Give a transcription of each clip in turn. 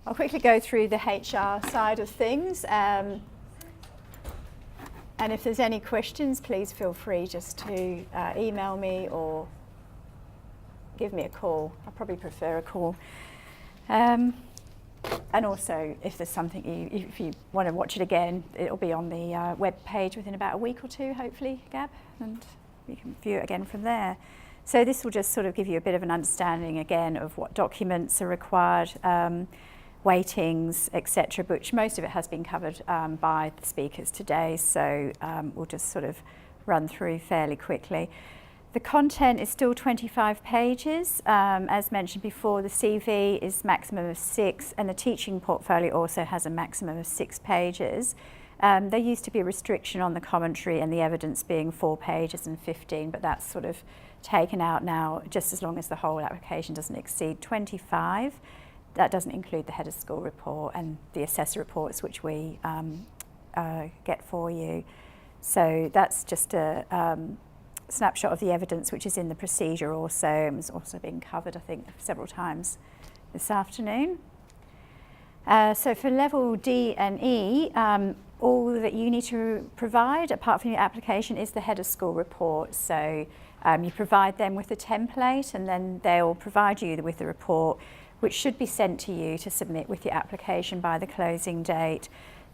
I'll quickly go through the HR side of things. And if there's any questions, please feel free just to email me or give me a call. I probably prefer a call. And also, if there's something, if you want to watch it again, it'll be on the web page within about a week or two, hopefully, Gab, and you can view it again from there. So this will just sort of give you a bit of an understanding again of what documents are required, weightings, etc., which most of it has been covered by the speakers today, so we'll just sort of run through fairly quickly. The content is still 25 pages. As mentioned before, the CV is maximum of 6, and the teaching portfolio also has a maximum of 6 pages. There used to be a restriction on the commentary and the evidence being 4 pages and 15, but that's sort of taken out now, just as long as the whole application doesn't exceed 25. That doesn't include the head of school report and the assessor reports, which we get for you. So that's just a snapshot of the evidence which is in the procedure also, and was also being covered, I think, several times this afternoon. So for level D and E, all that you need to provide, apart from your application, is the head of school report. So you provide them with a template, and then they'll provide you with the report, which should be sent to you to submit with your application by the closing date.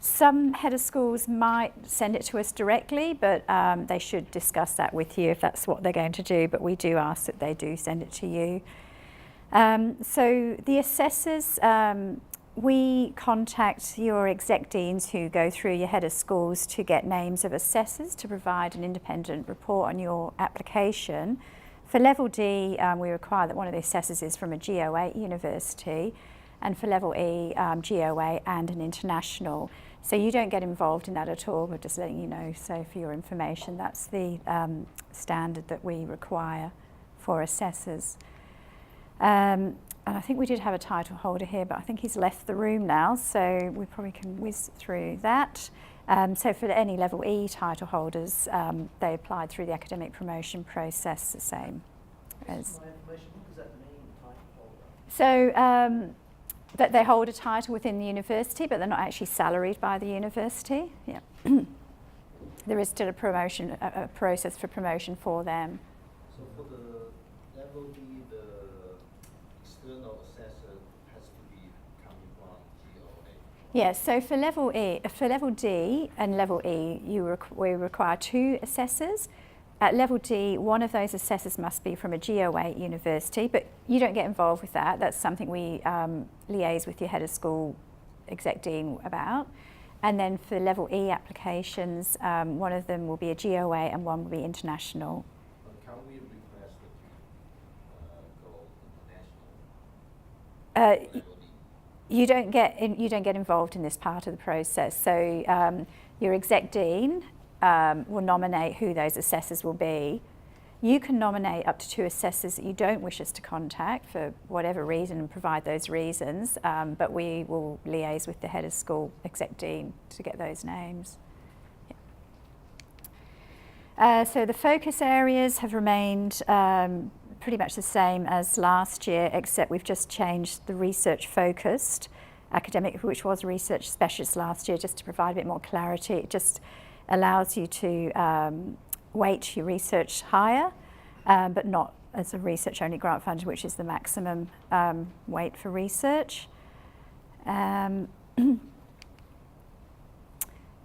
Some head of schools might send it to us directly, but they should discuss that with you if that's what they're going to do, but we do ask that they do send it to you. So the assessors, we contact your exec deans who go through your head of schools to get names of assessors to provide an independent report on your application. For level D, we require that one of the assessors is from a GO8 university, and for level E, GO8 and an international. So you don't get involved in that at all, we're just letting you know. So for your information, that's the standard that we require for assessors. And I think we did have a title holder here, but I think he's left the room now, so we probably can whiz through that. So for any level E title holders, they applied through the academic promotion process, the same as. What does that mean, title holder? So that they hold a title within the university, but they're not actually salaried by the university. Yeah. There is still a promotion, a process for promotion for them. So for the level D, the external assessor has to be coming from GO8. Yes, so for level D and level E, we require 2 assessors. At level D, one of those assessors must be from a GO8 university, but you don't get involved with that. That's something we liaise with your head of school exec dean about. And then for level E applications, one of them will be a GO8 and one will be international. But can we request that you go international? You don't get involved in this part of the process. So your exec dean will nominate who those assessors will be. You can nominate up to 2 assessors that you don't wish us to contact for whatever reason and provide those reasons, but we will liaise with the head of school exec dean to get those names. Yeah. So the focus areas have remained pretty much the same as last year, except we've just changed the research focused academic, which was research specialist last year, just to provide a bit more clarity. It just allows you to weight your research higher, but not as a research only grant funded, which is the maximum weight for research. And then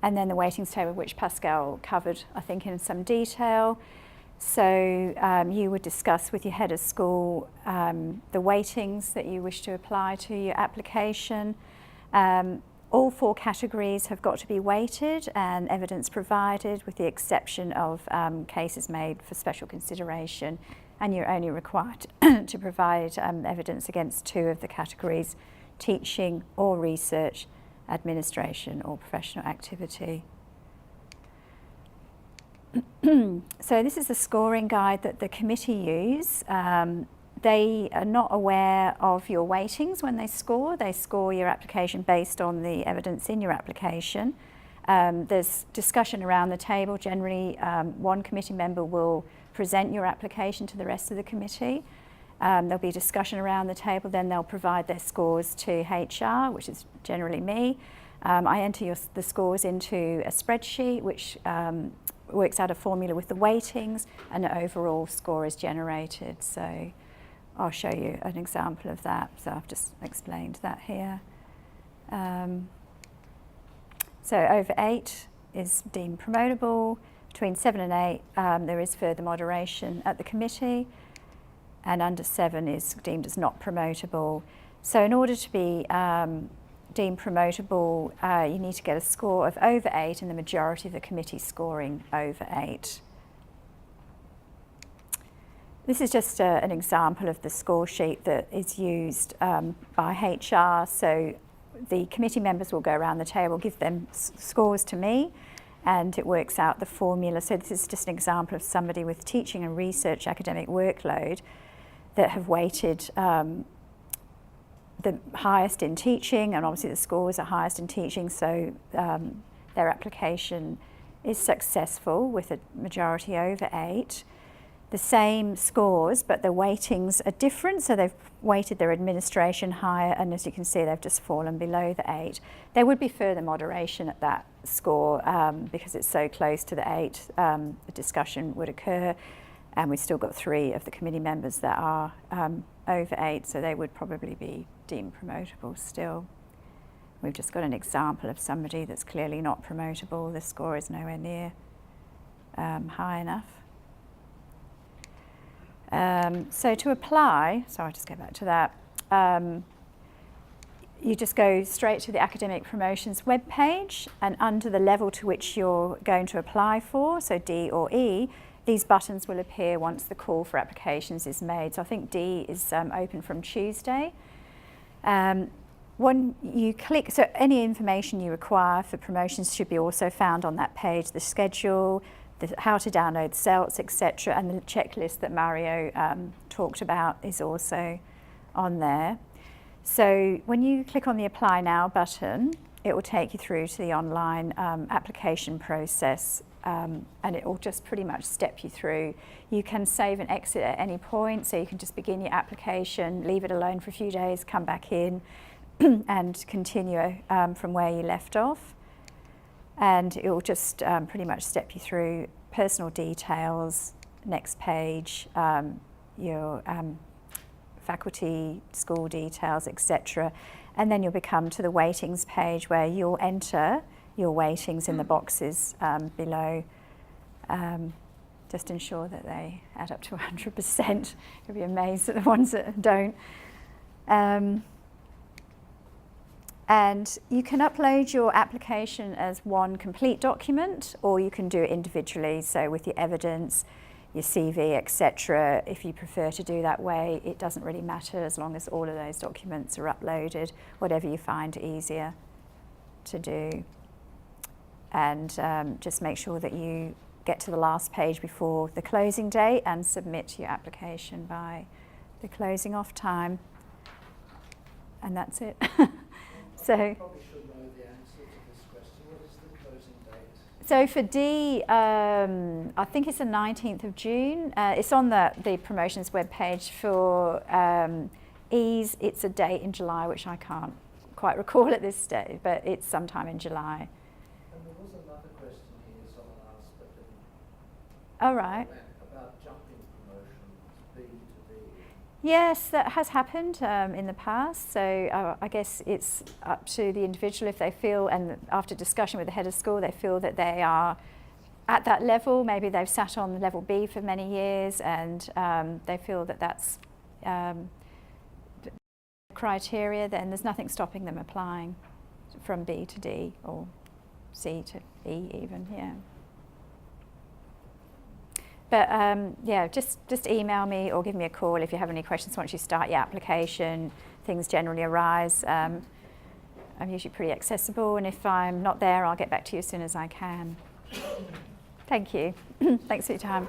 the weightings table, which Pascal covered, I think, in some detail. So you would discuss with your head of school the weightings that you wish to apply to your application. All 4 categories have got to be weighted and evidence provided, with the exception of cases made for special consideration, and you're only required to provide evidence against 2 of the categories: teaching or research, administration or professional activity. So this is the scoring guide that the committee use. They are not aware of your weightings when they score. They score your application based on the evidence in your application. There's discussion around the table. Generally, one committee member will present your application to the rest of the committee. There'll be discussion around the table, then they'll provide their scores to HR, which is generally me. I enter the scores into a spreadsheet which works out a formula with the weightings, and an overall score is generated. So I'll show you an example of that. So I've just explained that here. So over 8 is deemed promotable. Between 7 and 8 there is further moderation at the committee, and under 7 is deemed as not promotable. So in order to be deemed promotable, you need to get a score of over 8 and the majority of the committee scoring over 8. This is just an example of the score sheet that is used by HR. So the committee members will go around the table, give them scores to me, and it works out the formula. So this is just an example of somebody with teaching and research academic workload that have weighted the highest in teaching, and obviously the scores are highest in teaching, so their application is successful with a majority over 8. The same scores, but the weightings are different, so they've weighted their administration higher, and as you can see, they've just fallen below the 8. There would be further moderation at that score because it's so close to the 8. A discussion would occur, and we've still got 3 of the committee members that are over 8, so they would probably be deemed promotable still. We've just got an example of somebody that's clearly not promotable. The score is nowhere near high enough. So to apply, so I'll just go back to that, you just go straight to the Academic Promotions webpage, and under the level to which you're going to apply for, so D or E, these buttons will appear once the call for applications is made. So I think D is open from Tuesday. When you click, so any information you require for promotions should be also found on that page, the schedule, how to download CELTs, etc., and the checklist that Mario talked about is also on there. So when you click on the Apply Now button, it will take you through to the online application process, and it will just pretty much step you through. You can save and exit at any point, so you can just begin your application, leave it alone for a few days, come back in and continue from where you left off. And it will just pretty much step you through personal details, next page, your faculty, school details, etc. And then you'll become to the weightings page where you'll enter your weightings in the boxes below. Just ensure that they add up to 100%. You'll be amazed at the ones that don't. And you can upload your application as one complete document, or you can do it individually, so with your evidence, your CV, etc. If you prefer to do that way, it doesn't really matter as long as all of those documents are uploaded, whatever you find easier to do. And just make sure that you get to the last page before the closing date and submit your application by the closing off time. And that's it. So, I probably should know the answer to this question. What is the closing date? so for D, I think it's the 19th of June. It's on the promotions webpage. For E's, it's a date in July, which I can't quite recall at this stage, but it's sometime in July. And there was another question here someone asked, but All right. about jumping promotions, B to D. Yes, that has happened in the past. So I guess it's up to the individual if they feel, and after discussion with the head of school, they feel that they are at that level. Maybe they've sat on level B for many years, and they feel that that's criteria. Then there's nothing stopping them applying from B to D or C to E even. Yeah. But yeah, just email me or give me a call if you have any questions once you start your application. Things generally arise. I'm usually pretty accessible, and if I'm not there, I'll get back to you as soon as I can. Thank you. Thanks for your time.